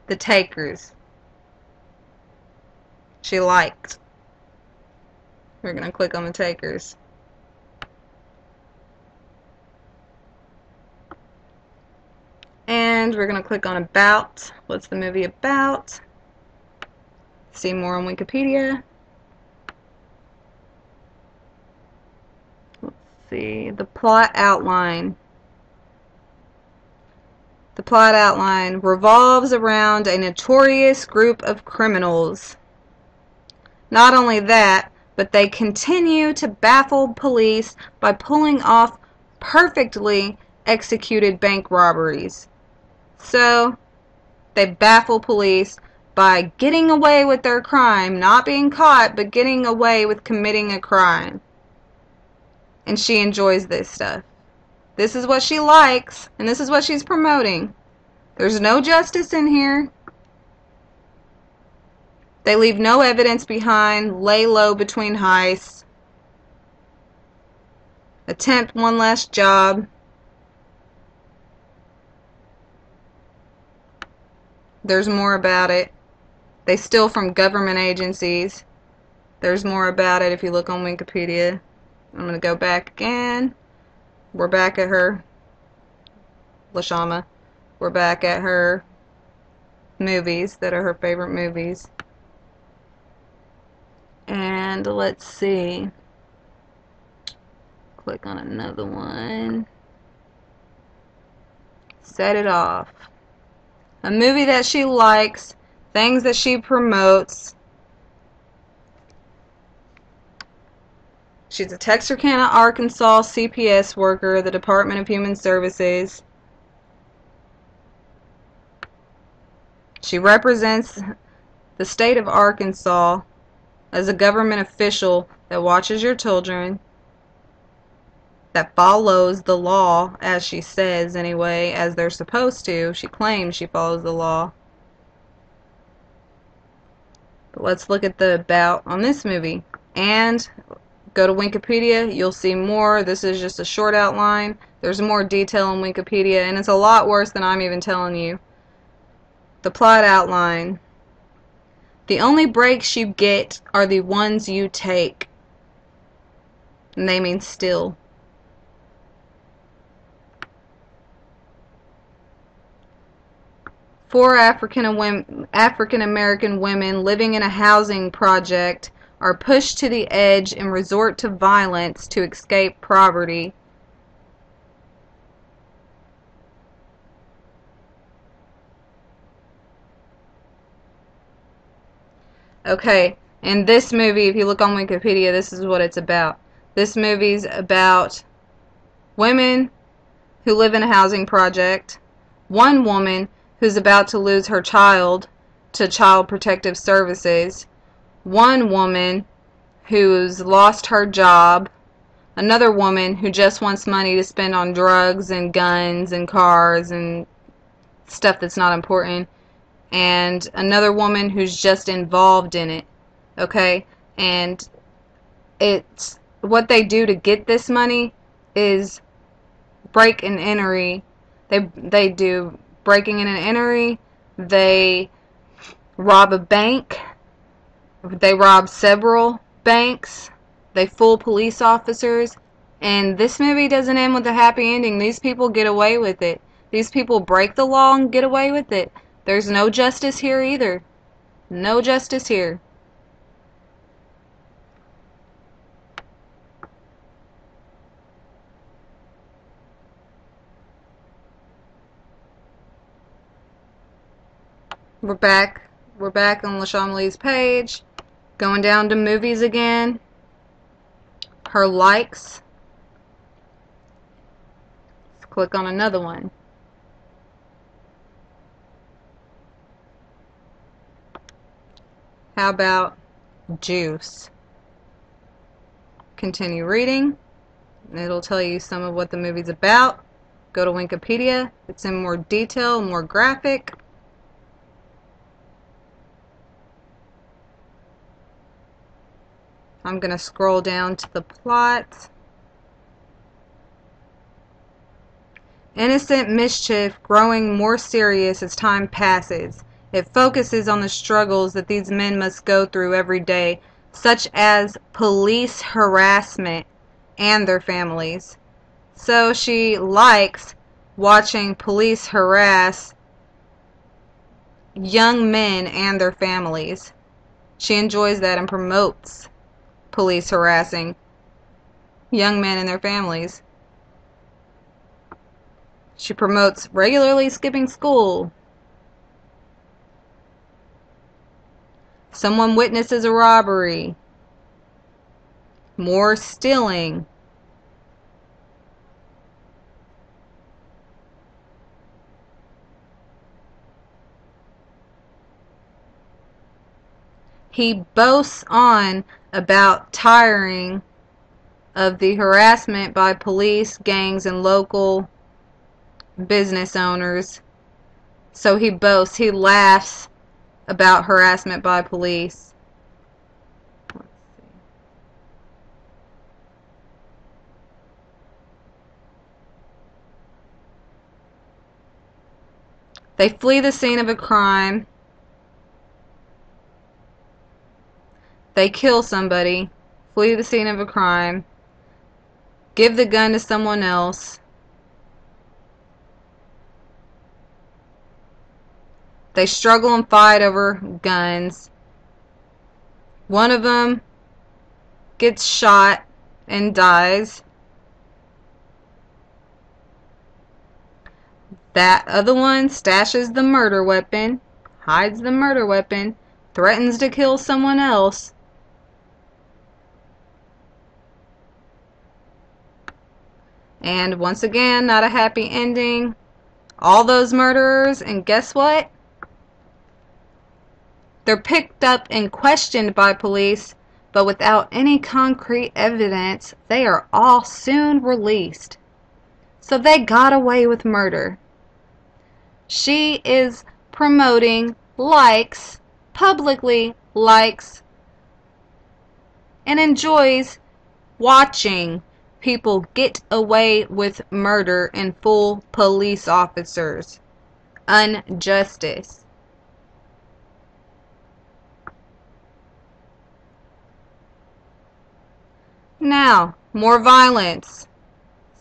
Speaker 1: The Takers. She liked. We're going to click on the Takers. And we're going to click on About. What's the movie about? See more on Wikipedia. Let's see. The plot outline. The plot outline revolves around a notorious group of criminals. Not only that, but they continue to baffle police by pulling off perfectly executed bank robberies. So, they baffle police by getting away with their crime, not being caught, but getting away with committing a crime. And she enjoys this stuff. This is what she likes, and this is what she's promoting. There's no justice in here. They leave no evidence behind, lay low between heists, attempt one last job. There's more about it. They steal from government agencies. There's more about it if you look on Wikipedia. I'm going to go back again. We're back at her. LaShama. We're back at her movies that are her favorite movies. And let's see. Click on another one. Set It Off. A movie that she likes, things that she promotes. She's a Texarkana, Arkansas CPS worker, the Department of Human Services. She represents the state of Arkansas as a government official that watches your children, that follows the law, as she says anyway, as they're supposed to. She claims she follows the law. But let's look at the about on this movie. And go to Wikipedia, you'll see more. This is just a short outline. There's more detail on Wikipedia, and it's a lot worse than I'm even telling you. The plot outline. The only breaks you get are the ones you take. And they mean still. Four African American women living in a housing project are pushed to the edge and resort to violence to escape poverty. Okay, in this movie, if you look on Wikipedia, this is what it's about. This movie's about women who live in a housing project, one woman who's about to lose her child to Child Protective Services, one woman who's lost her job, another woman who just wants money to spend on drugs and guns and cars and stuff that's not important, and another woman who's just involved in it. Okay? And it's what they do to get this money is break and entry. They do breaking in and entry. They rob a bank. They rob several banks. They fool police officers. And this movie doesn't end with a happy ending. These people get away with it. These people break the law and get away with it. There's no justice here either. No justice here. We're back on LaShawn Lee's page. Going down to movies again. her likes. Let's click on another one. How about juice? Continue reading. It'll tell you some of what the movie's about. Go to Wikipedia. It's in more detail, more graphic. I'm going to scroll down to the plot. Innocent mischief growing more serious as time passes. It focuses on the struggles that these men must go through every day, such as police harassment and their families. So she likes watching police harass young men and their families. She enjoys that and promotes police harassing young men and their families. She promotes regularly skipping school. Someone witnesses a robbery. More stealing. He boasts on about tiring of the harassment by police, gangs, and local business owners. So he boasts, he laughs about harassment by police. Let's see. They flee the scene of a crime. They kill somebody, flee the scene of a crime, give the gun to someone else. They struggle and fight over guns. One of them gets shot and dies. That other one stashes the murder weapon, hides the murder weapon, threatens to kill someone else. And once again, not a happy ending. All those murderers, and guess what? They're picked up and questioned by police, but without any concrete evidence, they are all soon released. So they got away with murder. She is promoting likes, publicly likes, and enjoys watching people get away with murder and fool police officers. Injustice. Now, more violence.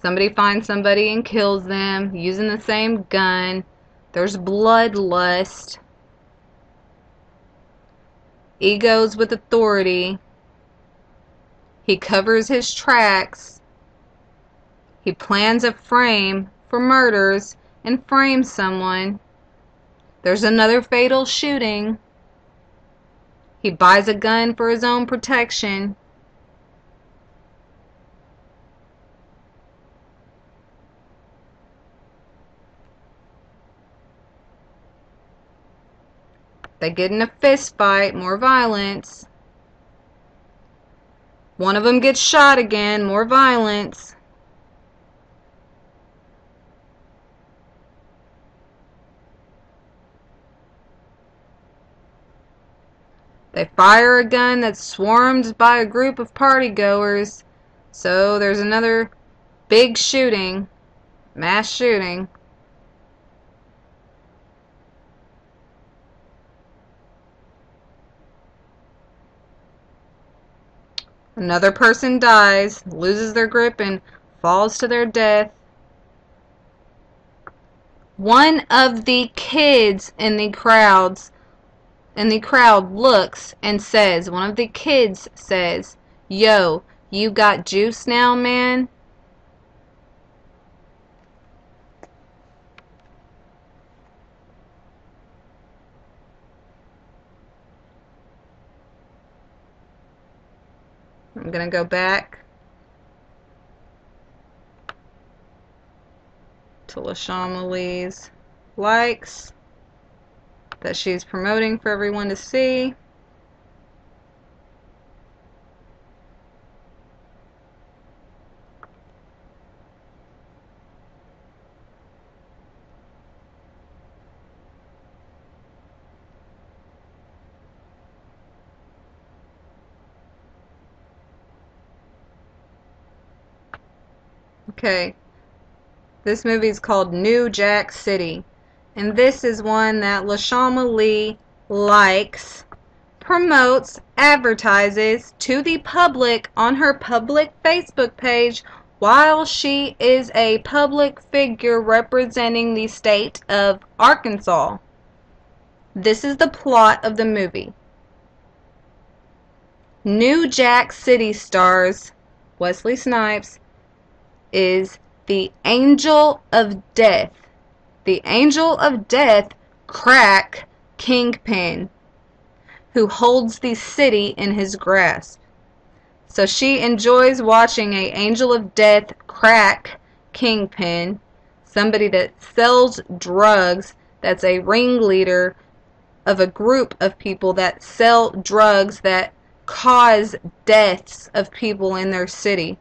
Speaker 1: Somebody finds somebody and kills them using the same gun. There's bloodlust. Egos with authority. He covers his tracks. He plans a frame for murders and frames someone. There's another fatal shooting. He buys a gun for his own protection. They get in a fist fight, more violence. One of them gets shot again, more violence. They fire a gun that's swarmed by a group of partygoers. So there's another big shooting, mass shooting. Another person dies, loses their grip, and falls to their death. One of the kids in the crowd looks and says, one of the kids says, "Yo, you got juice now, man?" I'm gonna go back to LaShawn Lee's likes that she's promoting for everyone to see. Okay, this movie is called New Jack City, and this is one that LaShawn Lee likes, promotes, advertises to the public on her public Facebook page while she is a public figure representing the state of Arkansas. This is the plot of the movie. New Jack City stars Wesley Snipes is the Angel of Death. The Angel of Death crack kingpin who holds the city in his grasp. So she enjoys watching a Angel of Death crack kingpin, somebody that sells drugs, that's a ringleader of a group of people that sell drugs that cause deaths of people in their city.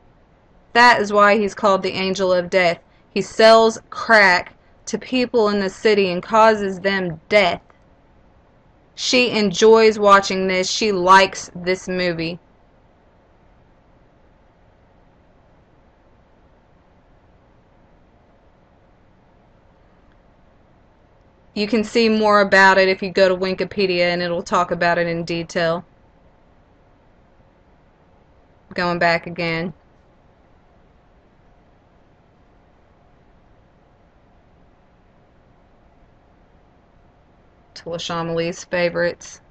Speaker 1: That is why he's called the Angel of Death. He sells crack to people in the city and causes them death. She enjoys watching this. She likes this movie. You can see more about it if you go to Wikipedia, and it'll talk about it in detail. Going back again. To LaShawn Lee's favorites.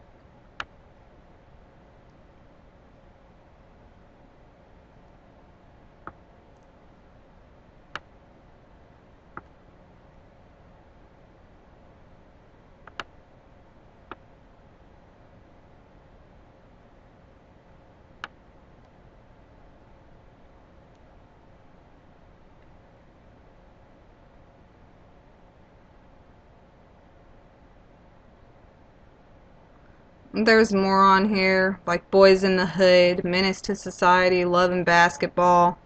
Speaker 1: There's more on here, like Boys in the Hood, Menace to Society, Love and Basketball,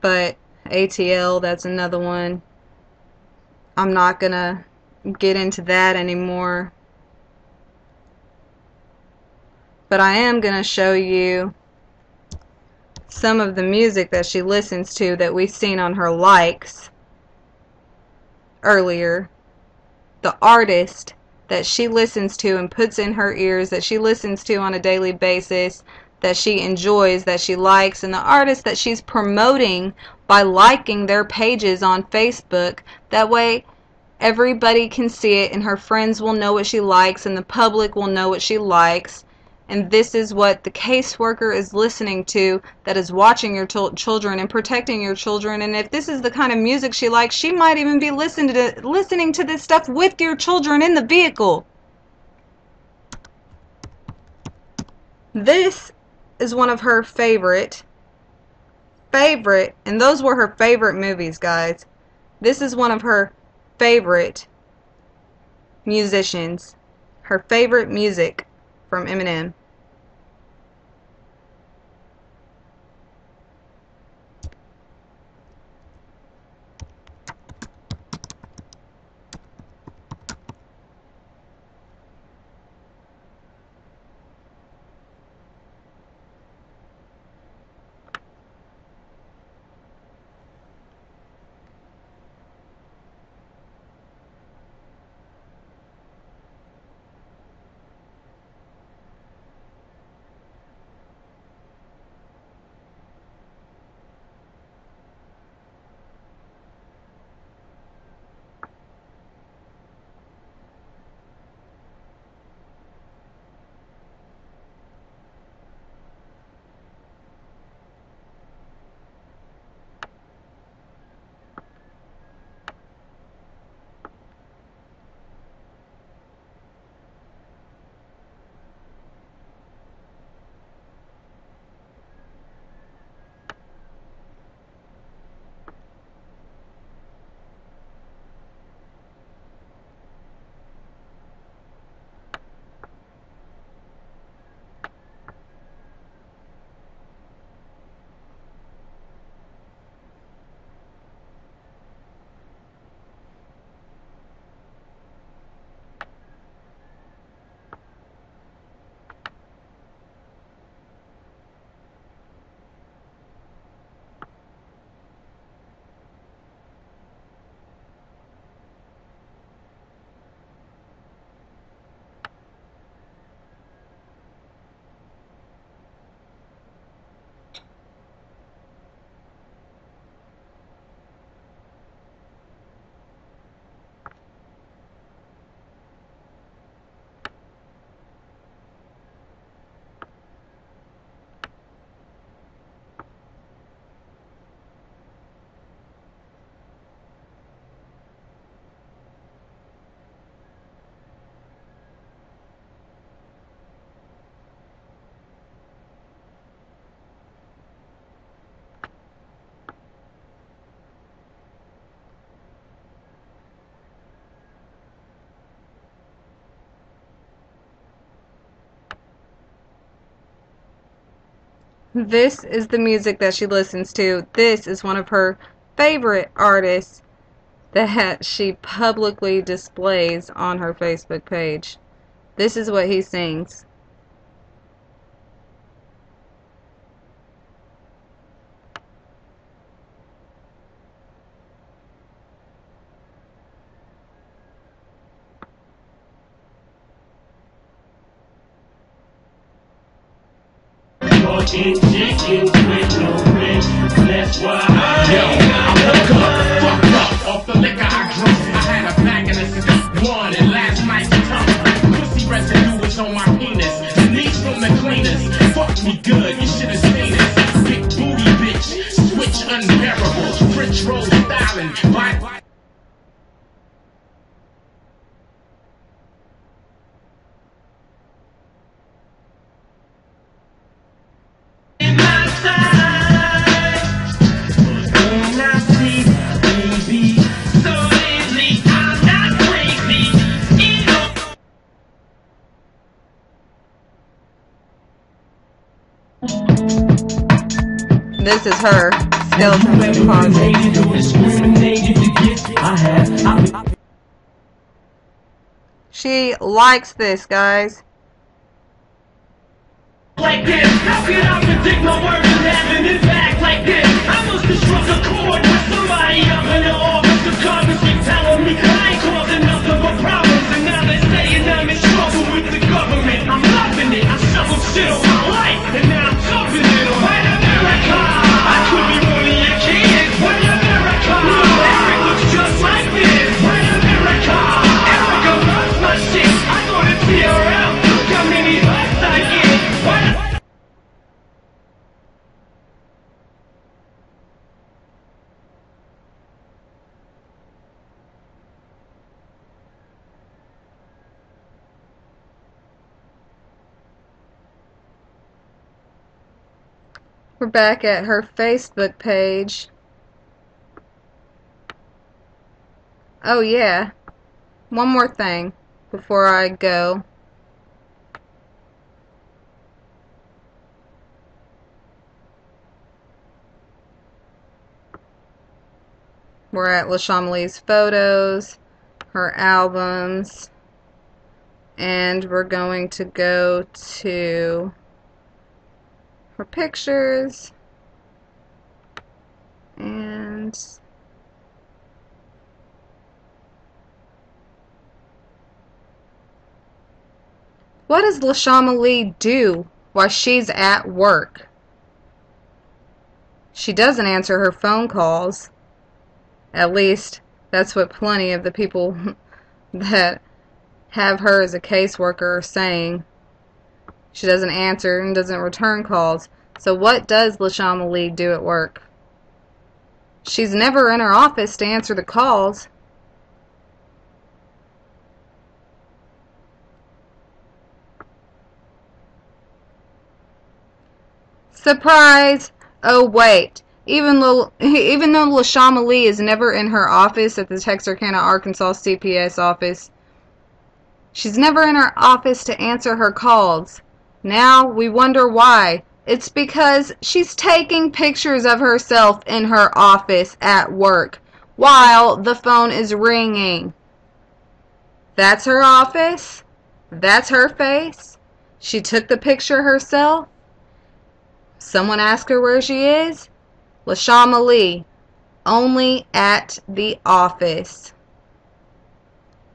Speaker 1: but ATL, that's another one. I'm not gonna get into that anymore. But I am gonna show you some of the music that she listens to that we've seen on her likes earlier. The artist that she listens to and puts in her ears, that she listens to on a daily basis, that she enjoys, that she likes, and the artist that she's promoting by liking their pages on Facebook. That way everybody can see it and her friends will know what she likes and the public will know what she likes. And this is what the caseworker is listening to, that is watching your children and protecting your children. And if this is the kind of music she likes, she might even be listening to this stuff with your children in the vehicle. This is one of her favorite, and those were her favorite movies, guys. This is one of her favorite musicians, her favorite music from Eminem. This is the music that she listens to. This is one of her favorite artists that she publicly displays on her Facebook page. This is what he sings.
Speaker 2: Yo, I woke up, fucked up, off the liquor I drunk. I had a bag and a cigar, one, and last night's tongue. Pussy residue was on my penis, the knees from the cleaners. Fuck me good, you should have seen it. Big booty bitch, switch unbearable, French roll styling, bye.
Speaker 1: This is her skeleton in the closet. She likes this, guys.
Speaker 2: Like this, how could I predict my words and having it back like this? I must have struck a chord with somebody up in the office of Congress and telling me I ain't causing nothing but problems. And now they're saying I'm in trouble with the government. I'm loving it, I suffered shit all my life, and now I'm jumping it on White America. I could be one of your kids. White America. Eric looks just like this. White America. Erica loves my shit. I go to TRL. Look how many likes I get.
Speaker 1: We're back at her Facebook page. Oh yeah, one more thing before I go. We're at LaShamalee's photos, her albums, and we're going to go to her pictures, and what does LaShamalee do while she's at work? She doesn't answer her phone calls. At least that's what plenty of the people that have her as a caseworker are saying. She doesn't answer and doesn't return calls. So what does LaShamalee do at work? She's never in her office to answer the calls. Surprise! Oh wait, even though LaShamalee is never in her office at the Texarkana, Arkansas CPS office, she's never in her office to answer her calls. Now we wonder why. It's because she's taking pictures of herself in her office at work while the phone is ringing. That's her office. That's her face. She took the picture herself. Someone asked her where she is. LaShamalee, only at the office.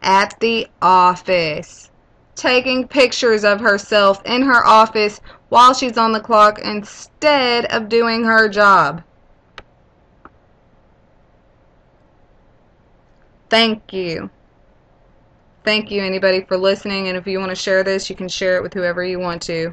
Speaker 1: At the office. Taking pictures of herself in her office while she's on the clock instead of doing her job. Thank you. Thank you, anybody, for listening, and if you want to share this, you can share it with whoever you want to.